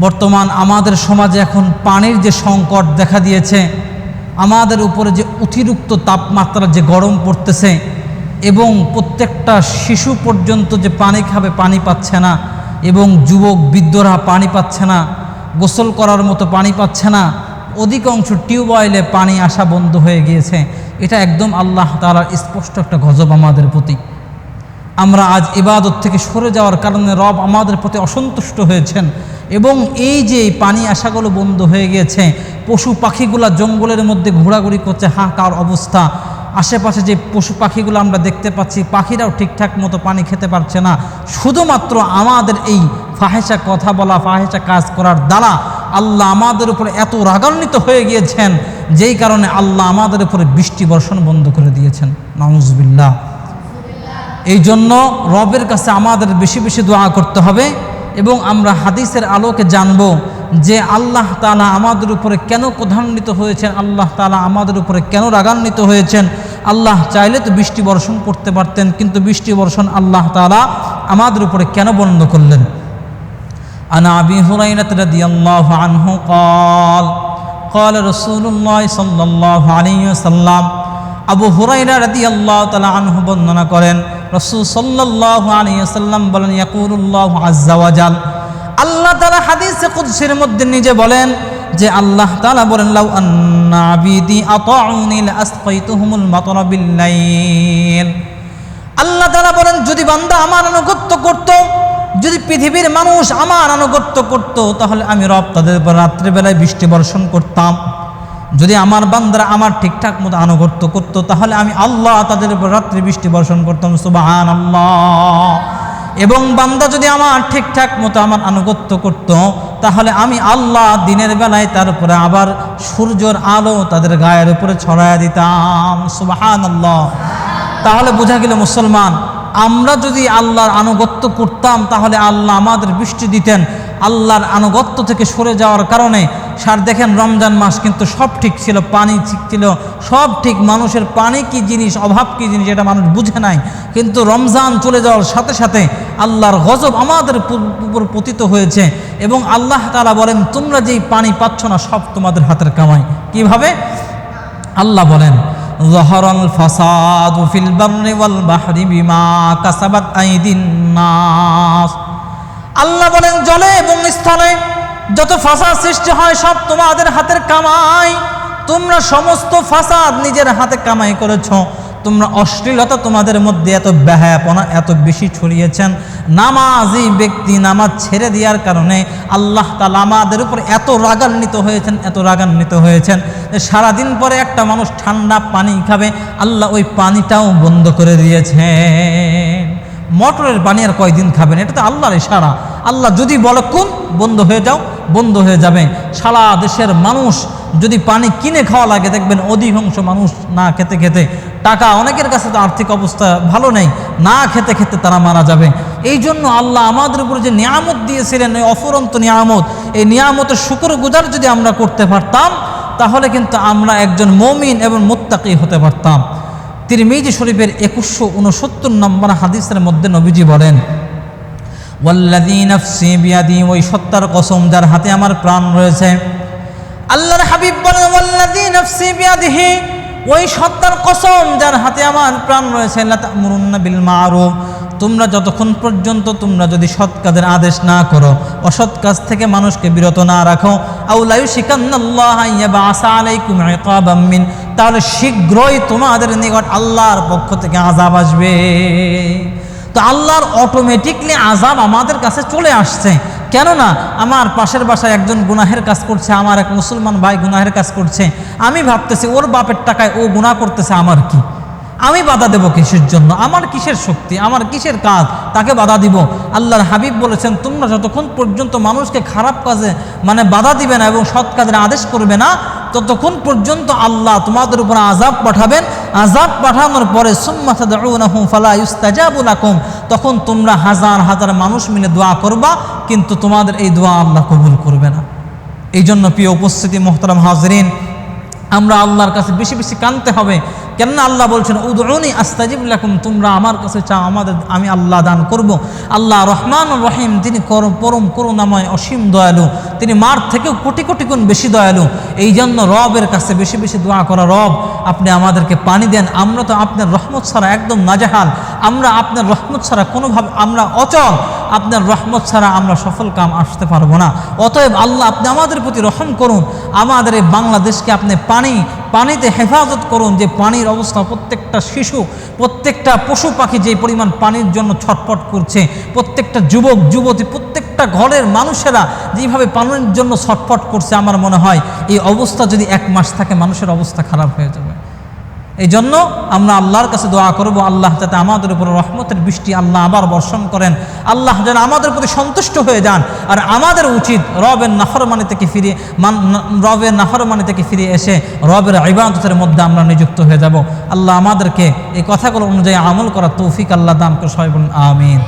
বর্তমান আমাদের সমাজে এখন পানির যে সংকট দেখা দিয়েছে, আমাদের উপরে যে অতিরিক্ত তাপমাত্রা যে গরম পড়তেছে এবং প্রত্যেকটা শিশু পর্যন্ত যে পানি খাবে পানি পাচ্ছে না, এবং যুবক বৃদ্ধরা পানি পাচ্ছে না, গোসল করার মতো পানি পাচ্ছে না, অধিকাংশ টিউবওয়েলে পানি আসা বন্ধ হয়ে গিয়েছে। এটা একদম আল্লাহ তাআলার স্পষ্ট একটা গজব আমাদের প্রতি। আমরা আজ ইবাদত থেকে সরে যাওয়ার কারণে রব আমাদের প্রতি অসন্তুষ্ট হয়েছেন, এবং এই যে পানি আসাগুলো বন্ধ হয়ে গিয়েছে, পশু পাখিগুলা জঙ্গলের মধ্যে ঘোরাঘুরি করছে, হাহাকার অবস্থা। আশেপাশে যে পশু পাখিগুলো আমরা দেখতে পাচ্ছি, পাখিরাও ঠিকঠাক মতো পানি খেতে পারছে না, শুধুমাত্র আমাদের এই ফাহেসা কথা বলা, ফাহেসা কাজ করার দ্বারা আল্লাহ আমাদের উপরে এত রাগান্বিত হয়ে গিয়েছেন, যেই কারণে আল্লাহ আমাদের উপরে বৃষ্টি বর্ষণ বন্ধ করে দিয়েছেন। নাউজুবিল্লাহ। এই জন্য রবের কাছে আমাদের বেশি বেশি দোয়া করতে হবে, এবং আমরা হাদিসের আলোকে জানব যে আল্লাহ তাআলা আমাদের উপরে কেন ক্রোধান্বিত হয়েছেন, আল্লাহ তাআলা আমাদের উপরে কেন রাগান্বিত হয়েছেন। আল্লাহ চাইলে তো বৃষ্টি বর্ষণ করতে পারতেন, কিন্তু বৃষ্টি বর্ষণ আল্লাহ তাআলা আমাদের উপরে কেন বন্ধ করলেন? আন আবি হুরায়রা রাদিয়াল্লাহু আনহু قال قال رسول الله صلى الله عليه وسلم। আবু হুরায়রা রাদিয়াল্লাহু তাআলা আনহু বর্ণনা করেন, রাসূল সাল্লাল্লাহু আলাইহি ওয়াসাল্লাম বলেন, ইয়াকুলুল্লাহু আযজা ওয়া জাল, আল্লাহ তাআলা হাদিসে কুদসির মধ্যে নিজে বলেন যে আল্লাহ তাআলা বলেন, লাউ আন্না আবিদি আতাউনি লাসকাইতুহুমুল মাতরা বিল্লাইল। আল্লাহ তাআলা বলেন, যদি বান্দা আমার আনুগত্য করত, যদি পৃথিবীর মানুষ আমার আনুগত্য করত, তাহলে আমি রব তাদের উপর রাত্রিবেলায় বৃষ্টি বর্ষণ করতাম। যদি আমার বান্দারা আমার ঠিকঠাক মতো আনুগত্য করত, তাহলে আমি আল্লাহ তাদের উপর রাত্রি বৃষ্টি বর্ষণ করতাম। সুবহানাল্লাহ। এবং বান্দা যদি আমার ঠিকঠাক মতো আমার আনুগত্য করত, তাহলে আমি আল্লাহ দিনের বেলায় তার উপরে আবার সূর্যের আলো তাদের গায়ের উপরে ছড়ায়া দিতাম। সুবহানাল্লাহ। তাহলে বোঝা গেল মুসলমান, আমরা যদি আল্লাহর আনুগত্য করতাম তাহলে আল্লাহ আমাদের বৃষ্টি দিতেন। আল্লাহর আনুগত্য থেকে সরে যাওয়ার কারণে দেখেন রমজান মাস কিন্তু সব ঠিক ছিল, পানি ঠিক ছিল, সব ঠিক। মানুষের পানি কি জিনিস, অভাব কি জিনিস, এটা মানুষ বুঝে নাই। কিন্তু রমজান চলে যাওয়ার সাথে সাথে আল্লাহর গজব আমাদের উপর পতিত হয়েছে, এবং আল্লাহ তাআলা বলেন, তোমরা যেই পানি পাচ্ছ না সব তোমাদের হাতের কামাই। কিভাবে? আল্লাহ বলেন, যাহারাল ফাসাদু ফিল বাররি ওয়াল বাহরি বিমা কাসাবাত আইদিন নাস। আল্লাহ বলেন, জলে এবং স্থলে যত ফাসাদ সৃষ্টি হয় সব তোমাদের হাতের কামাই। তোমরা সমস্ত ফাসাদ নিজের হাতে কামাই করেছো। তোমরা অশ্লীলতা তোমাদের মধ্যে এত বেহায়াপনা এত বেশি ছড়িয়েছেন। নামাজি ব্যক্তি নামাজ ছেড়ে দেওয়ার কারণে আল্লাহ তাআলা আমাদের উপর এত রাগান্বিত হয়েছেন, এত রাগান্বিত হয়েছেন যে সারাদিন পরে একটা মানুষ ঠান্ডা পানি খাবে, আল্লাহ ওই পানিটাও বন্ধ করে দিয়েছেন। মোটরের পানি আর কয়দিন খাবেন? এটা তো আল্লাহর ইশারা। আল্লাহ যদি বলে কোন বন্ধ হয়ে যাও, বন্ধ হয়ে যাবে। সারা দেশের মানুষ যদি পানি কিনে খাওয়া লাগে, দেখবেন অধিকাংশ মানুষ না খেতে খেতে, টাকা অনেকের কাছে তো আর্থিক অবস্থা ভালো নেই, না খেতে খেতে তারা মারা যাবে। এই জন্য আল্লাহ আমাদের উপরে যে নিয়ামত দিয়েছিলেন, এই অফুরন্ত নিয়ামত, এই নিয়ামতের শুকরগুজার যদি আমরা করতে পারতাম, তাহলে কিন্তু আমরা একজন মুমিন এবং মুত্তাকি হতে পারতাম। তিরমিজি শরীফের 2169 নম্বর হাদিসের মধ্যে নবীজি বলেন, ওয়াল্লাযী নাফসি বিয়াদি, ওই সত্তার কসম যার হাতে আমার প্রাণ রয়েছে। আল্লাহর হাবিব বলেন, ওয়াল্লাযী নাফসি বিয়াদিহি, ওই সত্তার কসম যার হাতে আমার প্রাণ রয়েছে, লা তা'মুরুন্না বিল মা'রুফ, তোমরা যতক্ষণ পর্যন্ত তোমরা যদি সৎ কাজের আদেশ না করো, অসৎ কাজ থেকে মানুষকে বিরত না রাখো, আও লা ইউশিকান্নাল্লাহু ইয়াবআসা আলাইকুম ইকাবাম মিন, তাহলে শীঘ্রই তোমাদের নিকট আল্লাহর পক্ষ থেকে আযাব আসবে। তো আল্লাহর অটোমেটিকলি আযাব আমাদের কাছে চলে আসছে। কেননা আমার পাশের বাসায় একজন গুনাহের কাজ করছে, আমার এক মুসলমান ভাই গুনাহের কাজ করছে, আমি ভাবতেছি ওর বাপের টাকায় ও গুনাহ করতেছে, আমার কি? আমি বাধা দেব কিসের জন্য? আমার কিসের শক্তি, আমার কিসের কাজ তাকে বাধা দিব? আল্লাহর হাবিব বলেছেন, তোমরা যতক্ষণ পর্যন্ত মানুষকে খারাপ কাজে বাধা দিবে না এবং সৎ কাজের আদেশ করবে না, ততক্ষণ পর্যন্ত আল্লাহ তোমাদের উপর আযাব পাঠাবেন। আযাব পাঠানোর পরে সুম্মা তাদউনাহু ফালা ইউস্তাজাবু লাকুম, তখন তোমরা হাজার হাজার মানুষ মিলে দোয়া করবা, কিন্তু তোমাদের এই দোয়া আল্লাহ কবুল করবে না। এই জন্য প্রিয় উপস্থিতি মুহতারাম হাজরিন, আমরা আল্লাহর কাছে বেশি বেশি কাঁদতে হবে। কেননা আল্লাহ বলছেন উদউনি আস্তাজিব লাকুম, তোমরা আমার কাছে চাও, আমি আল্লাহ দান করব। আল্লাহ রহমান রহিম, তিনি পরম করুণাময়, অসীম দয়ালু, তিনি মার থেকেও কোটি কোটি গুণ বেশি দয়ালু। এই জন্য রবের কাছে বেশি বেশি দোয়া করা, রব আপনি আমাদেরকে পানি দেন, আমরা তো আপনার রহমত ছাড়া একদম নাজেহাল, আমরা আপনার রহমত ছাড়া কোনোভাবে আমরা অচল, আপনার রহমত ছাড়া আমরা সফল কাম আসতে পারবো না। অতএব আল্লাহ আপনি আমাদের প্রতি রহম করুন, আমাদের এই বাংলাদেশকে আপনি পানিতে হেফাজত করুন, যে পানির অবস্থা, প্রত্যেকটা শিশু, প্রত্যেকটা পশু পাখি যে পরিমাণ পানির জন্য ছটফট করছে, প্রত্যেকটা যুবক যুবতী, প্রত্যেকটা ঘরের মানুষেরা যেভাবে পানির জন্য ছটফট করছে, আমার মনে হয় এই অবস্থা যদি 1 মাস থাকে মানুষের অবস্থা খারাপ হয়ে যাবে। এই জন্য আমরা আল্লাহর কাছে দোয়া করব, আল্লাহ যাতে আমাদের উপর রহমতের বৃষ্টি আল্লাহ আবার বর্ষণ করেন, আল্লাহ যেন আমাদের প্রতি সন্তুষ্ট হয়ে যান। আর আমাদের উচিত রবের নাফরমানি থেকে ফিরে এসে রবের ইবাদতের মধ্যে আমরা নিযুক্ত হয়ে যাব। আল্লাহ আমাদেরকে এই কথাগুলো অনুযায়ী আমল করার তৌফিক আল্লাহ দান করে, সবাই বলুন আমিন।